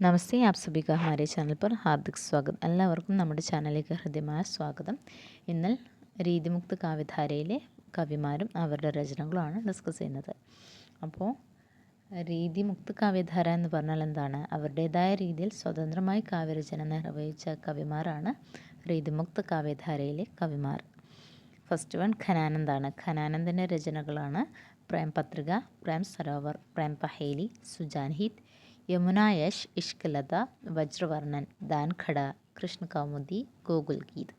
नमस्ते, आप सभी का हमारे चैनल पर हार्दिक स्वागत. എല്ലാവർക്കും നമ്മുടെ ചാനലിലേക്ക് ഹൃദ്യമായ സ്വാഗതം. ഇന്ന് രീതിമുക്ത കാവ്യധാരയിലെ കവിമാരും അവരുടെ രചനകളുമാണ് ഡിസ്കസ് ചെയ്യുന്നത്. അപ്പോൾ രീതിമുക്ത കാവ്യധാര എന്ന് പറഞ്ഞാൽ എന്താണ്? അവരുടേതായ രീതിയിൽ സ്വതന്ത്രമായി കാവ്യരചന നിർവഹിച്ച കവിമാരാണ് രീതിമുക്ത കാവ്യധാരയിലെ കവിമാർ. ഫസ്റ്റ് വൺ ഖനാനന്ദാണ്. ഖനാനന്ദൻ്റെ രചനകളാണ് പ്രേം പത്രിക, പ്രേം സരോവർ, പ്രേം പഹേലി, സുജാൻ ഹിത്, യമുനാ യശ്, ഇഷ്കലത, വജ്രവർണ്ണൻ, ദാൻഖട, കൃഷ്ണ കൗമുദി, ഗോകുൽ ഗീത്.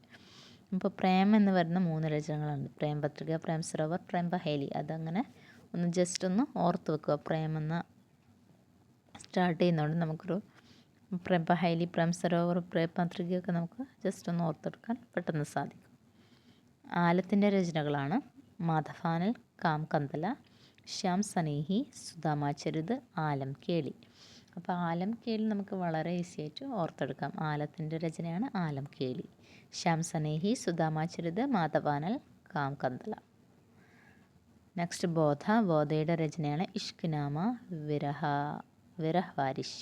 ഇപ്പോൾ പ്രേം എന്ന് വരുന്ന 3 രചനകളുണ്ട്. പ്രേം പത്രിക, പ്രേം സരോവർ, പ്രേം പഹേലി. അതങ്ങനെ ഒന്ന് ജസ്റ്റ് ഒന്ന് ഓർത്ത് വെക്കുക. പ്രേം എന്ന സ്റ്റാർട്ട് ചെയ്യുന്നതുകൊണ്ട് നമുക്കൊരു പ്രേം പഹേലി, പ്രേം സരോവർ, പ്രേം പത്രികയൊക്കെ നമുക്ക് ജസ്റ്റ് ഒന്ന് ഓർത്തെടുക്കാൻ പെട്ടെന്ന് സാധിക്കും. ആലത്തിൻ്റെ രചനകളാണ് മാധവാനൽ, കാം കന്തല, ശ്യാം സനേഹി, സുധാമാചരിത്, ആലം കേളി. അപ്പോൾ ആലം കേളി നമുക്ക് വളരെ ഈസി ആയിട്ട് ഓർത്തെടുക്കാം. ആലത്തിൻ്റെ രചനയാണ് ആലം കേളി. ശ്യാം സനേഹി, സുധാമാചരിത്, മാധവാനൽ, കാം കന്തല. നെക്സ്റ്റ് ബോധ. ബോധയുടെ രചനയാണ് ഇഷ്ക്നാമ, വിരഹ്വാരിഷ്.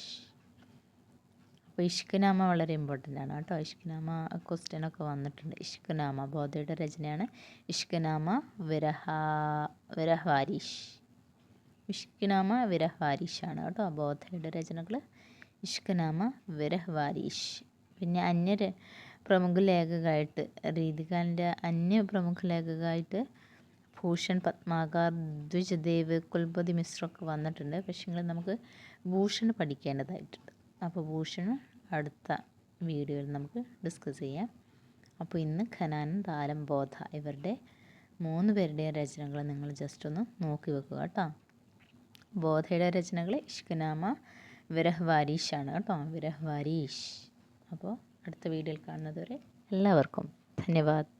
അപ്പോൾ ഇഷ്ക്നാമ വളരെ ഇമ്പോർട്ടൻ്റ് ആണ് കേട്ടോ. ഇഷ്ക്നാമ ക്വസ്റ്റ്യനൊക്കെ വന്നിട്ടുണ്ട്. ഇഷ്ക്നാമ ബോധയുടെ രചനയാണ് ഇഷ്ക്നാമ വിരഹ്വാരിഷ്. ഇഷ്ക്നാമ വിരഹ്വാരിഷാണ് കേട്ടോ ബോധയുടെ രചനകൾ. ഇഷ്ക്നാമ വിരഹ്വാരിഷ്. പിന്നെ പ്രമുഖ ലേഖകമായിട്ട് രീതികാലിൻ്റെ പ്രമുഖ ലേഖകമായിട്ട് ഭൂഷൺ പത്മാകർ, ദ്വിജദേവ്, കുൽപതി മിശ്രൊക്കെ വന്നിട്ടുണ്ട്. പക്ഷേ നമുക്ക് ഭൂഷൺ പഠിക്കേണ്ടതായിട്ടുണ്ട്. അപ്പോൾ ഭൂഷൺ അടുത്ത വീഡിയോയിൽ നമുക്ക് ഡിസ്കസ് ചെയ്യാം. അപ്പോൾ ഇന്ന് ഖനാനന്ദ്, ആലം, ബോധ ഇവരുടെ 3 പേരുടെയും രചനകൾ നിങ്ങൾ ജസ്റ്റ് ഒന്ന് നോക്കി വെക്കുക കേട്ടോ. ബോധയുടെ രചനകൾ ഇഷ്ക്നാമ, വിരഹ്വാരിഷാണ് കേട്ടോ. വിരഹ്വാരിഷ്. അപ്പോൾ അടുത്ത വീഡിയോയിൽ കാണുന്നത് വരെ എല്ലാവർക്കും ധന്യവാദ്.